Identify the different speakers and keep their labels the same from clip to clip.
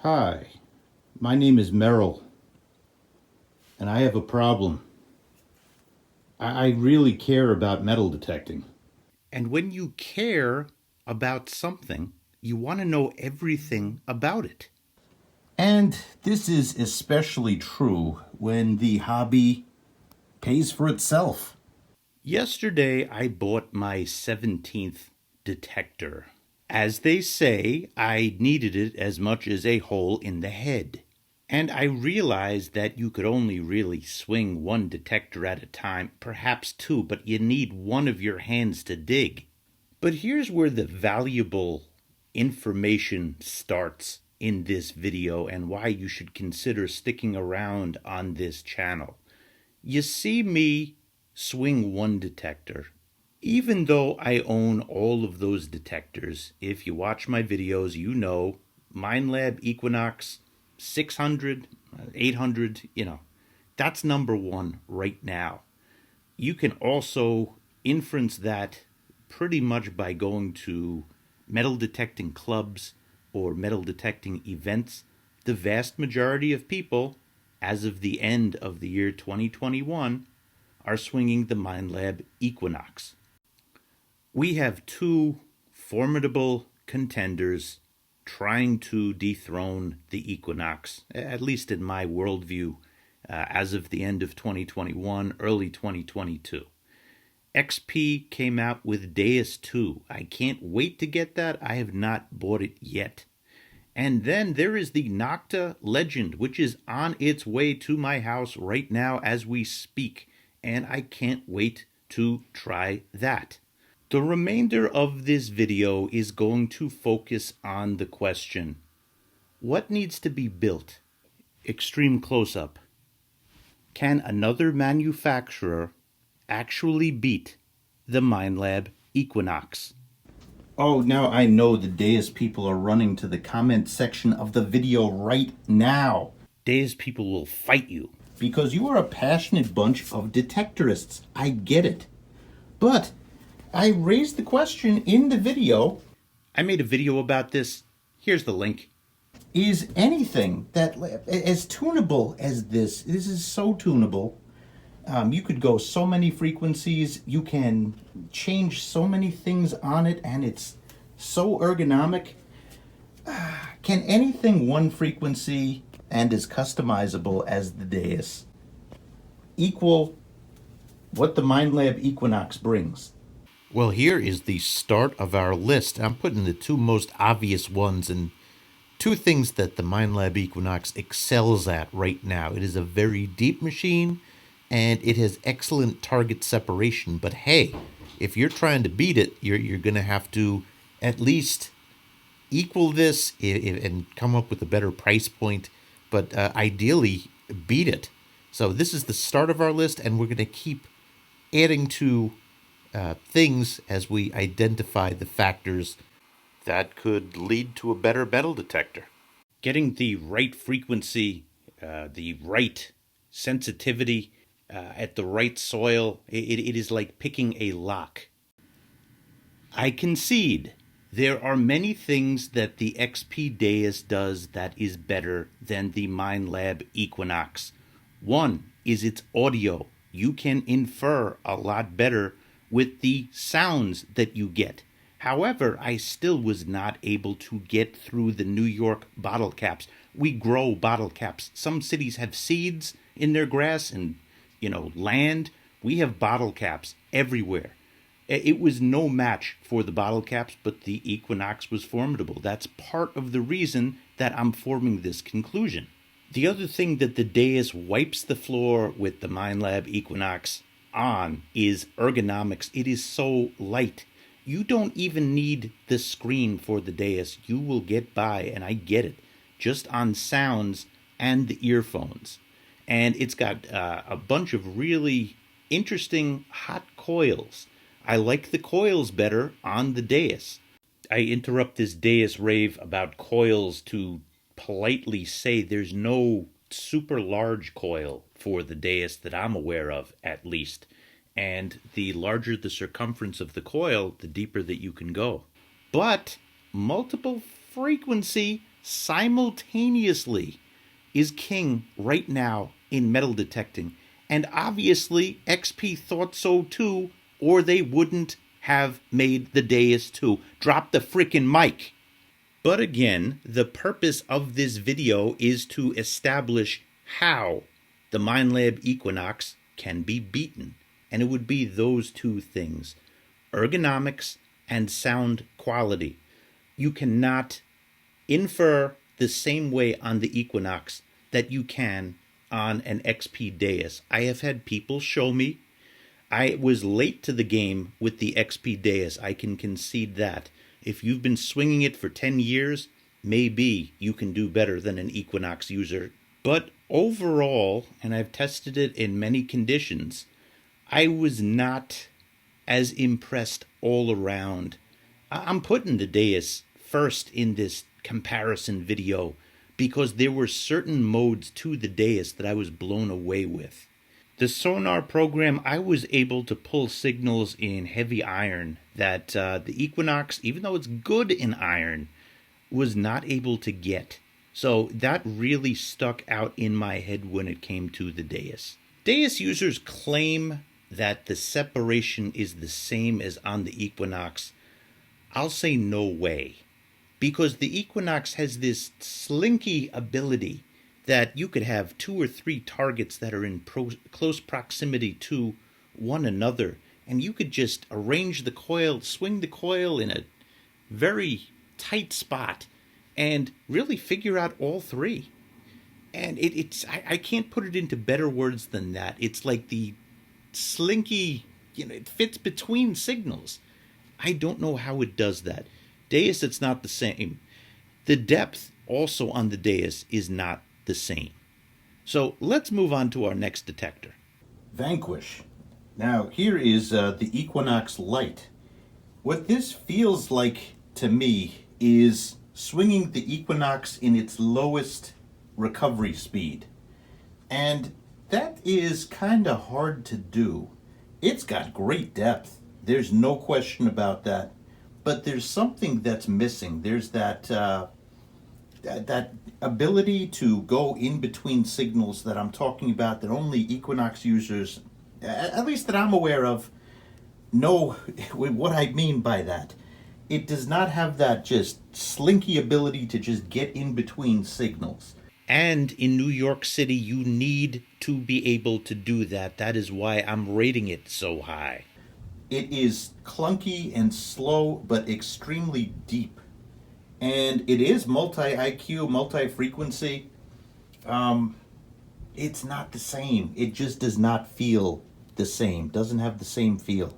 Speaker 1: Hi, my name is Merrill, and I have a problem. I really care about metal detecting.
Speaker 2: And when you care about something, you want to know everything about it.
Speaker 1: And this is especially true when the hobby pays for itself.
Speaker 2: Yesterday, I bought my 17th detector. As they say, I needed it as much as a hole in the head. And I realized that you could only really swing one detector at a time, perhaps two, but you need one of your hands to dig. But here's where the valuable information starts in this video and why you should consider sticking around on this channel. You see me swing one detector. Even though I own all of those detectors, if you watch my videos, you know Minelab Equinox 600, 800, that's number one right now. You can also inference that pretty much by going to metal detecting clubs or metal detecting events. The vast majority of people, as of the end of the year 2021, are swinging the Minelab Equinox. We have two formidable contenders trying to dethrone the Equinox, at least in my worldview, as of the end of 2021, early 2022. XP came out with Deus 2. I can't wait to get that. I have not bought it yet. And then there is the Nokta Legend, which is on its way to my house right now as we speak. And I can't wait to try that. The remainder of this video is going to focus on the question, what needs to be built? Extreme close-up. Can another manufacturer actually beat the Minelab Equinox?
Speaker 1: Oh, now I know the Deus people are running to the comment section of the video right now.
Speaker 2: Deus people will fight you.
Speaker 1: Because you are a passionate bunch of detectorists. I get it. But I raised the question in the video.
Speaker 2: I made a video about this. Here's the link.
Speaker 1: Is anything that as tunable as this is so tunable. You could go so many frequencies, you can change so many things on it, and it's so ergonomic. Can anything one frequency and as customizable as the Deus equal what the Minelab Equinox brings?
Speaker 2: Well, here is the start of our list. I'm putting the two most obvious ones and two things that the Minelab Equinox excels at right now. It is a very deep machine, and it has excellent target separation. But hey, if you're trying to beat it, you're going to have to at least equal this and come up with a better price point, but ideally beat it. So this is the start of our list, and we're going to keep adding to things as we identify the factors that could lead to a better metal detector. Getting the right frequency, the right sensitivity, at the right soil, it is like picking a lock. I concede there are many things that the XP Deus does that is better than the Minelab Equinox. One is its audio. You can infer a lot better with the sounds that you get. However, I still was not able to get through the New York bottle caps. We grow bottle caps. Some cities have seeds in their grass and, land. We have bottle caps everywhere. It was no match for the bottle caps, but the Equinox was formidable. That's part of the reason that I'm forming this conclusion. The other thing that the Deus wipes the floor with the Minelab Equinox on is ergonomics. It is so light. You don't even need the screen for the Deus. You will get by, and I get it, just on sounds and the earphones. And it's got a bunch of really interesting hot coils. I like the coils better on the Deus. I interrupt this Deus rave about coils to politely say there's no super large coil for the Deus that I'm aware of, at least. And the larger the circumference of the coil, the deeper that you can go. But multiple frequency simultaneously is king right now in metal detecting. And obviously, XP thought so too, or they wouldn't have made the Deus 2. Drop the frickin' mic. But again, the purpose of this video is to establish how the Minelab Equinox can be beaten. And it would be those two things: ergonomics and sound quality. You cannot infer the same way on the Equinox that you can on an XP Deus. I have had people show me. I was late to the game with the XP Deus. I can concede that. If you've been swinging it for 10 years, maybe you can do better than an Equinox user. But overall, and I've tested it in many conditions, I was not as impressed all around. I'm putting the Deus first in this comparison video because there were certain modes to the Deus that I was blown away with. The sonar program, I was able to pull signals in heavy iron that the Equinox, even though it's good in iron, was not able to get. So that really stuck out in my head when it came to the Deus. Deus users claim that the separation is the same as on the Equinox. I'll say no way. Because the Equinox has this slinky ability that you could have 2 or 3 targets that are in close proximity to one another, and you could just arrange the coil, swing the coil in a very tight spot, and really figure out all 3. And I can't put it into better words than that. It's like the slinky, it fits between signals. I don't know how it does that. Deus, it's not the same. The depth also on the Deus is not the same. So let's move on to our next detector.
Speaker 1: Vanquish. Now here is the Equinox Lite. What this feels like to me is swinging the Equinox in its lowest recovery speed. And that is kind of hard to do. It's got great depth. There's no question about that. But there's something that's missing. There's that ability to go in between signals that I'm talking about, that only Equinox users, at least that I'm aware of, know what I mean by that. It does not have that just slinky ability to just get in between signals.
Speaker 2: And in New York City, you need to be able to do that. That is why I'm rating it so high.
Speaker 1: It is clunky and slow, but extremely deep. And it is multi-IQ, multi-frequency. It's not the same. It just does not feel the same. Doesn't have the same feel.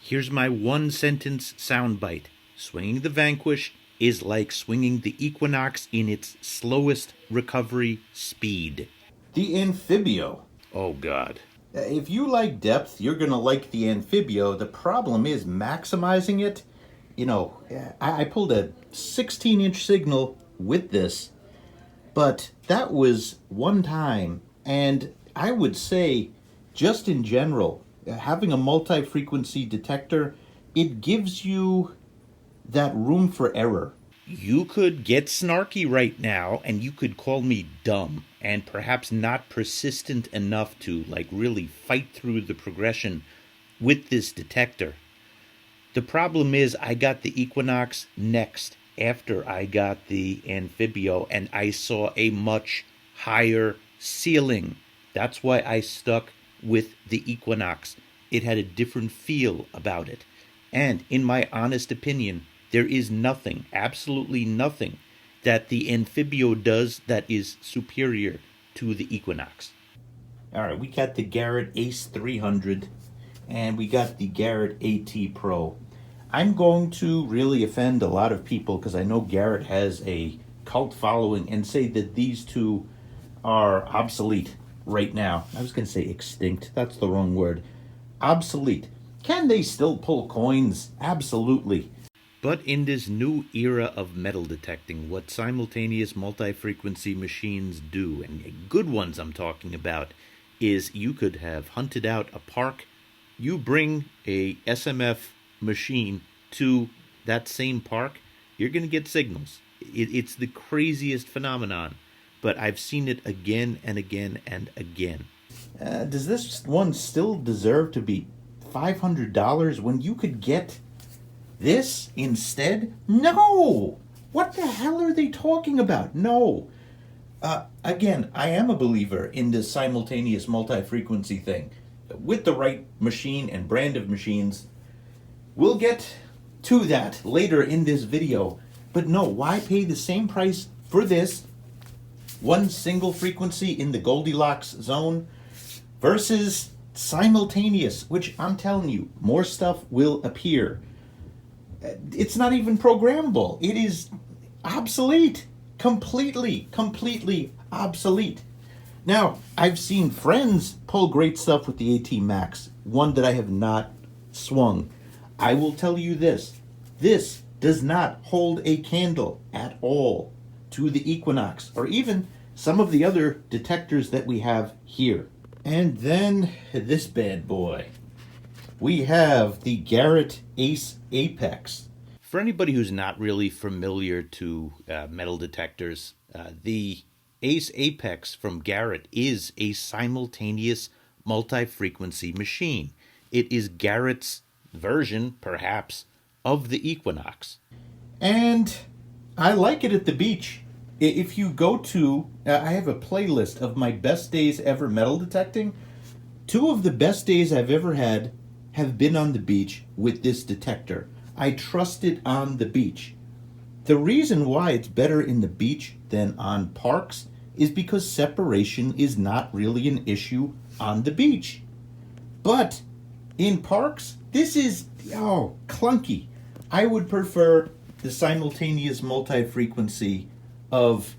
Speaker 2: Here's my one-sentence soundbite. Swinging the Vanquish is like swinging the Equinox in its slowest recovery speed.
Speaker 1: The Amphibio.
Speaker 2: Oh, God.
Speaker 1: If you like depth, you're going to like the Amphibio. The problem is maximizing it. I pulled a 16-inch signal with this, but that was one time. And I would say, just in general, having a multi-frequency detector, it gives you that room for error.
Speaker 2: You could get snarky right now, and you could call me dumb and perhaps not persistent enough to really fight through the progression with this detector. The problem is I got the Equinox next after I got the Amphibio, and I saw a much higher ceiling. That's why I stuck with the Equinox. It had a different feel about it. And in my honest opinion, there is nothing, absolutely nothing, that the Amphibio does that is superior to the Equinox.
Speaker 1: All right, we got the Garrett Ace 300, and we got the Garrett AT Pro. I'm going to really offend a lot of people because I know Garrett has a cult following and say that these two are obsolete right now. I was going to say extinct. That's the wrong word. Obsolete. Can they still pull coins? Absolutely.
Speaker 2: But in this new era of metal detecting, what simultaneous multi-frequency machines do, and good ones I'm talking about, is you could have hunted out a park, you bring a SMF machine to that same park, you're going to get signals. It's the craziest phenomenon, but I've seen it again and again and again.
Speaker 1: Does this one still deserve to be $500 when you could get this instead? No! What the hell are they talking about? No. Again, I am a believer in this simultaneous multi-frequency thing. With the right machine and brand of machines, we'll get to that later in this video. But no, why pay the same price for this one single frequency in the Goldilocks zone versus simultaneous, which I'm telling you, more stuff will appear. It's not even programmable. It is obsolete. Completely obsolete. Now, I've seen friends pull great stuff with the AT Max, one that I have not swung. I will tell you this. This does not hold a candle at all to the Equinox, or even some of the other detectors that we have here. And then this bad boy. We have the Garrett Apex.
Speaker 2: For anybody who's not really familiar to metal detectors, the Ace Apex from Garrett is a simultaneous multi-frequency machine. It is Garrett's version, perhaps, of the Equinox.
Speaker 1: And I like it at the beach. If you go to, I have a playlist of my best days ever metal detecting. Two of the best days I've ever had have been on the beach with this detector. I trust it on the beach. The reason why it's better in the beach than on parks is because separation is not really an issue on the beach. But in parks, this is, clunky. I would prefer the simultaneous multi-frequency of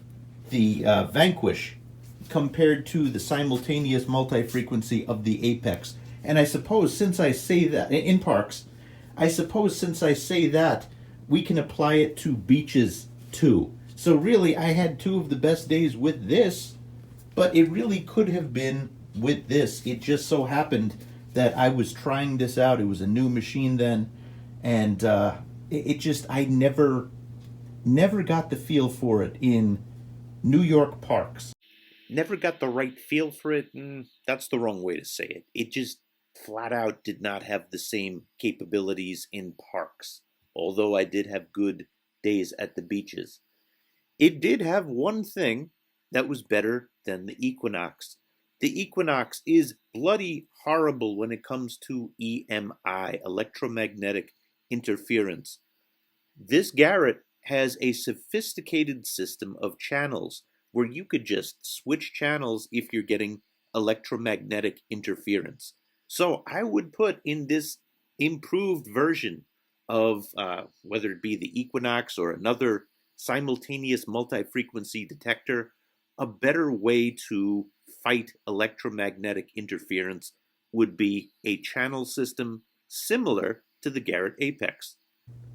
Speaker 1: the Vanquish compared to the simultaneous multi-frequency of the Apex. And I suppose since I say that, in parks, we can apply it to beaches too. So really, I had two of the best days with this, but it really could have been with this. It just so happened that I was trying this out. It was a new machine then, and I never got the feel for it in New York parks.
Speaker 2: Never got the right feel for it, that's the wrong way to say it. It just flat out did not have the same capabilities in parks, although I did have good days at the beaches. It did have one thing that was better than the Equinox. The Equinox is bloody horrible when it comes to EMI, electromagnetic interference. This Garrett has a sophisticated system of channels where you could just switch channels if you're getting electromagnetic interference. So I would put in this improved version of whether it be the Equinox or another simultaneous multi-frequency detector, a better way to fight electromagnetic interference would be a channel system similar to the Garrett Apex.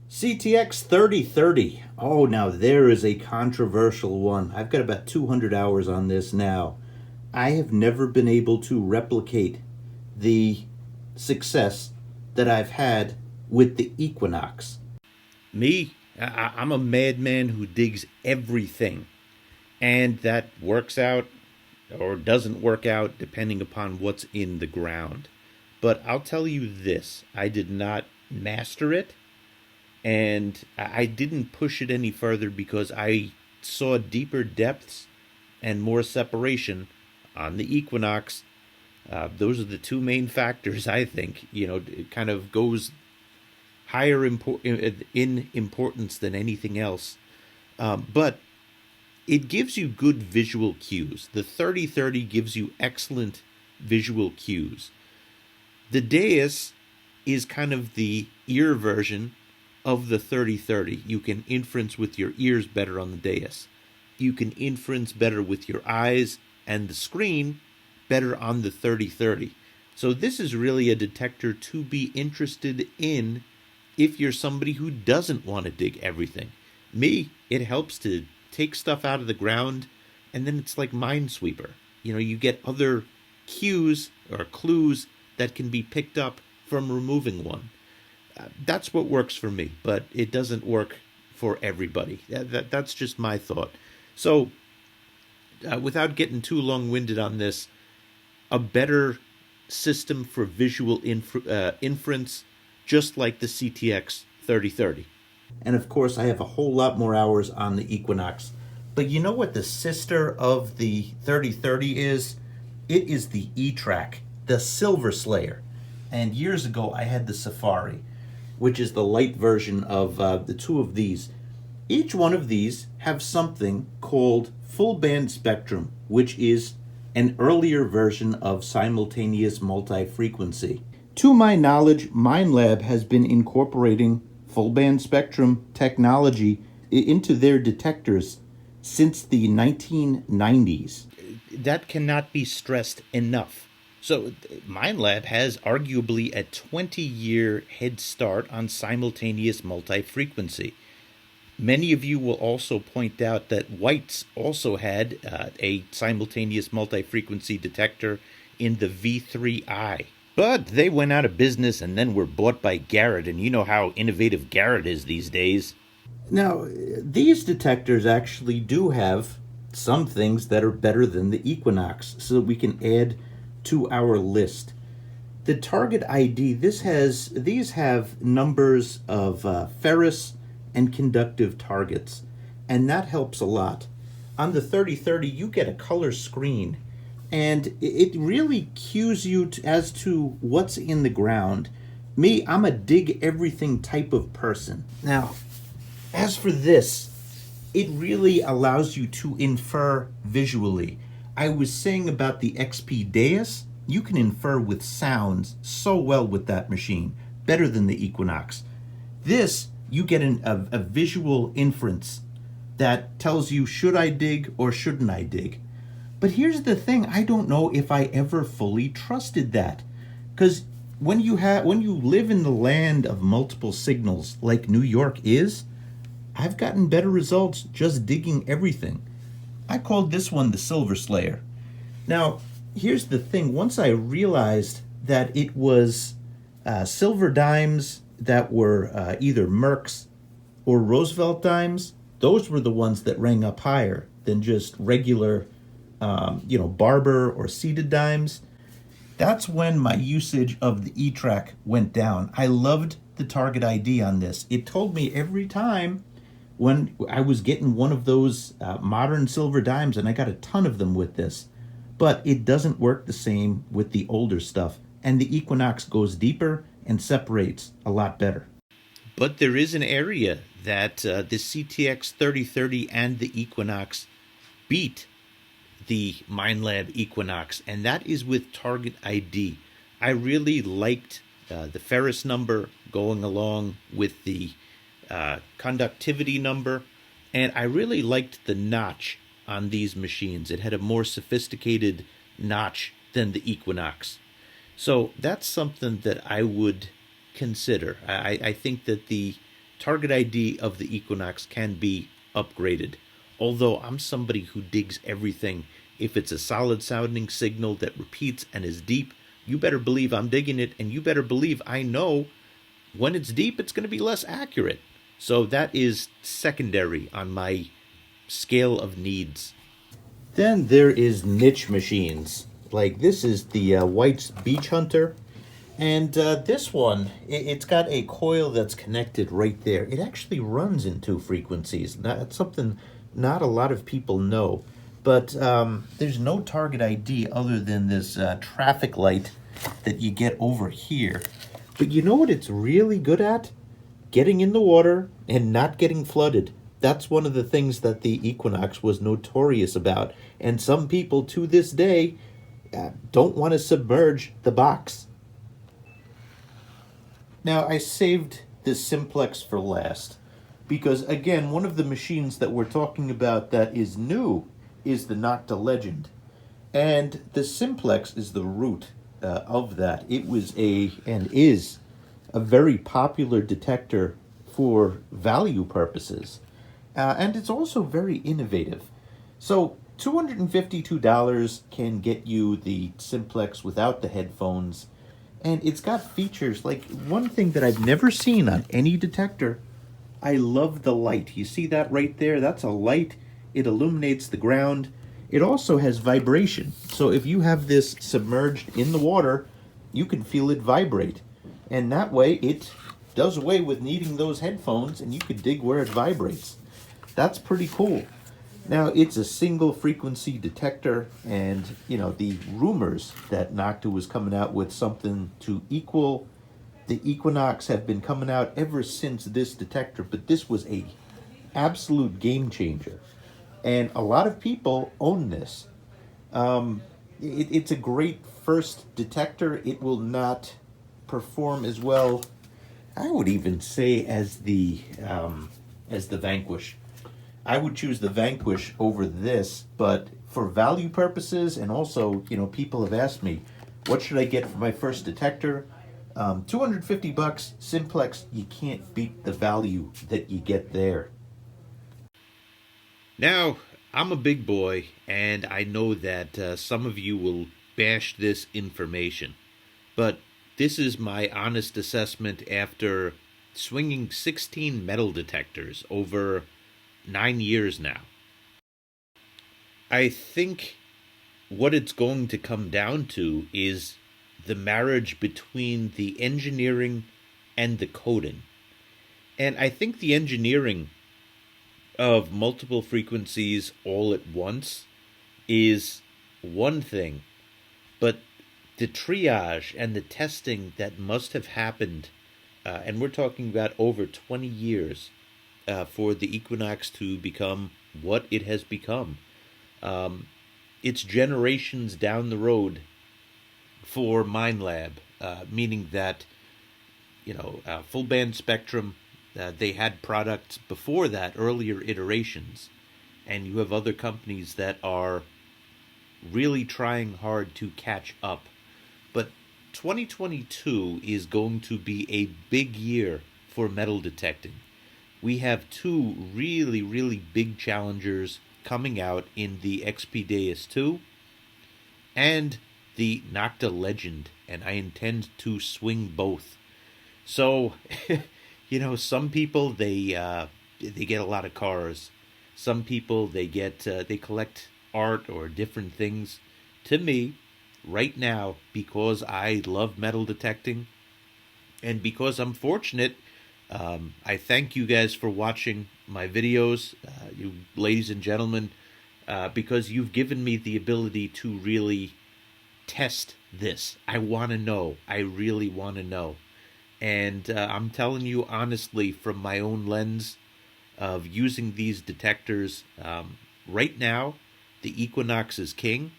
Speaker 1: CTX 3030. Oh, now there is a controversial one. I've got about 200 hours on this now. I have never been able to replicate the success that I've had with the Equinox.
Speaker 2: Me, I'm a madman who digs everything. And that works out or doesn't work out depending upon what's in the ground. But I'll tell you this, I did not master it, and I didn't push it any further because I saw deeper depths and more separation on the Equinox. Those are the two main factors, I think. It kind of goes higher in importance than anything else. But it gives you good visual cues. The 3030 gives you excellent visual cues. The Deus is kind of the ear version of the 3030. You can inference with your ears better on the Deus. You can inference better with your eyes and the screen better on the 3030. So this is really a detector to be interested in if you're somebody who doesn't want to dig everything. Me, it helps to take stuff out of the ground, and then it's like Minesweeper. You get other cues or clues that can be picked up from removing one. That's what works for me, but it doesn't work for everybody. That's just my thought. So, without getting too long-winded on this, a better system for visual inference, just like the CTX 3030.
Speaker 1: And of course, I have a whole lot more hours on the Equinox. But you know what the sister of the 3030 is? It is the E-Track, the Silver Slayer. And years ago, I had the Safari, which is the light version of the two of these. Each one of these have something called full band spectrum, which is an earlier version of simultaneous multi-frequency. To my knowledge, Minelab has been incorporating full band spectrum technology into their detectors since the 1990s.
Speaker 2: That cannot be stressed enough. So, Minelab has arguably a 20-year head start on simultaneous multi-frequency. Many of you will also point out that White's also had a simultaneous multi-frequency detector in the V3i. But they went out of business and then were bought by Garrett, and you know how innovative Garrett is these days.
Speaker 1: Now, these detectors actually do have some things that are better than the Equinox, so that we can add to our list. The target ID, these have numbers of ferrous and conductive targets, and that helps a lot. On the 3030, you get a color screen, and it really cues you as to what's in the ground. Me, I'm a dig everything type of person. Now, as for this, it really allows you to infer visually. I was saying about the XP Deus, you can infer with sounds so well with that machine, better than the Equinox. This, you get a visual inference that tells you, should I dig or shouldn't I dig? But here's the thing, I don't know if I ever fully trusted that. Because when you live in the land of multiple signals like New York is, I've gotten better results just digging everything. I called this one the Silver Slayer. Now, here's the thing, once I realized that it was silver dimes that were either Mercs or Roosevelt dimes, those were the ones that rang up higher than just regular, barber or seeded dimes. That's when my usage of the E-Track went down. I loved the target ID on this. It told me every time when I was getting one of those modern silver dimes, and I got a ton of them with this, but it doesn't work the same with the older stuff. And the Equinox goes deeper and separates a lot better.
Speaker 2: But there is an area that the CTX 3030 and the Equinox beat the Minelab Equinox, and that is with target ID. I really liked the ferrous number going along with the conductivity number, and I really liked the notch on these machines. It had a more sophisticated notch than the Equinox. So that's something that I would consider. I think that the target ID of the Equinox can be upgraded. Although I'm somebody who digs everything. If it's a solid sounding signal that repeats and is deep, you better believe I'm digging it, and you better believe I know when it's deep, it's going to be less accurate. So that is secondary on my scale of needs.
Speaker 1: Then there is niche machines. Like this is the White's Beach Hunter. And this one, it's got a coil that's connected right there. It actually runs in two frequencies. That's something not a lot of people know. But there's no target ID other than this traffic light that you get over here. But you know what it's really good at? Getting in the water and not getting flooded. That's one of the things that the Equinox was notorious about. And some people to this day don't want to submerge the box. Now, I saved the Simplex for last because, again, one of the machines that we're talking about that is new is the Nokta Legend. And the Simplex is the root of that. It was and is a very popular detector for value purposes. And it's also very innovative. So $252 can get you the Simplex without the headphones. And it's got features like one thing that I've never seen on any detector I love the light. You see that right there? That's a light. It illuminates the ground. It also has vibration. So if you have this submerged in the water, you can feel it vibrate. And that way it does away with needing those headphones and you could dig where it vibrates. That's pretty cool. Now it's a single frequency detector, and the rumors that Nokta was coming out with something to equal the Equinox have been coming out ever since this detector, but this was a absolute game changer, and a lot of people own this. It's a great first detector. It will not perform as well, I would even say, as the Vanquish. I would choose the Vanquish over this, but for value purposes, and also, people have asked me, what should I get for my first detector? $250, Simplex. You can't beat the value that you get there.
Speaker 2: Now, I'm a big boy, and I know that some of you will bash this information, but this is my honest assessment after swinging 16 metal detectors over 9 years now. I think what it's going to come down to is the marriage between the engineering and the coding. And I think the engineering of multiple frequencies all at once is one thing, but the triage and the testing that must have happened, and we're talking about over 20 years for the Equinox to become what it has become. It's generations down the road for Minelab, meaning that, full band spectrum, they had products before that, earlier iterations, and you have other companies that are really trying hard to catch up. But 2022 is going to be a big year for metal detecting. We have two really, really big challengers coming out in the XP Deus 2 and the Nokta Legend, and I intend to swing both. So, some people they get a lot of cars. Some people they collect art or different things. To me, right now, because I love metal detecting, and because I'm fortunate, I thank you guys for watching my videos, you ladies and gentlemen, because you've given me the ability to really test this. I want to know. I really want to know. And I'm telling you honestly, from my own lens of using these detectors, right now, the Equinox is king,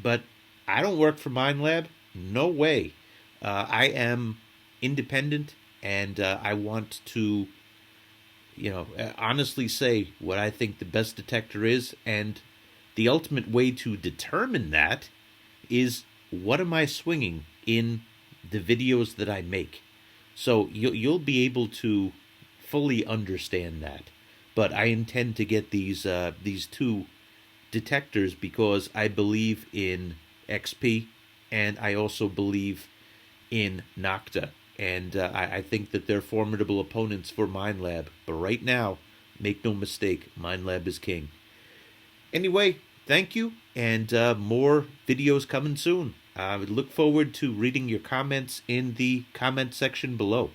Speaker 2: but I don't work for Minelab. No way. I am independent, and I want to, honestly say what I think the best detector is, and the ultimate way to determine that is what am I swinging in the videos that I make. So you'll be able to fully understand that. But I intend to get these two detectors because I believe in XP, and I also believe in Nokta. And I think that they're formidable opponents for Minelab. But right now, make no mistake, Minelab is king. Anyway, thank you, and more videos coming soon. I would look forward to reading your comments in the comment section below.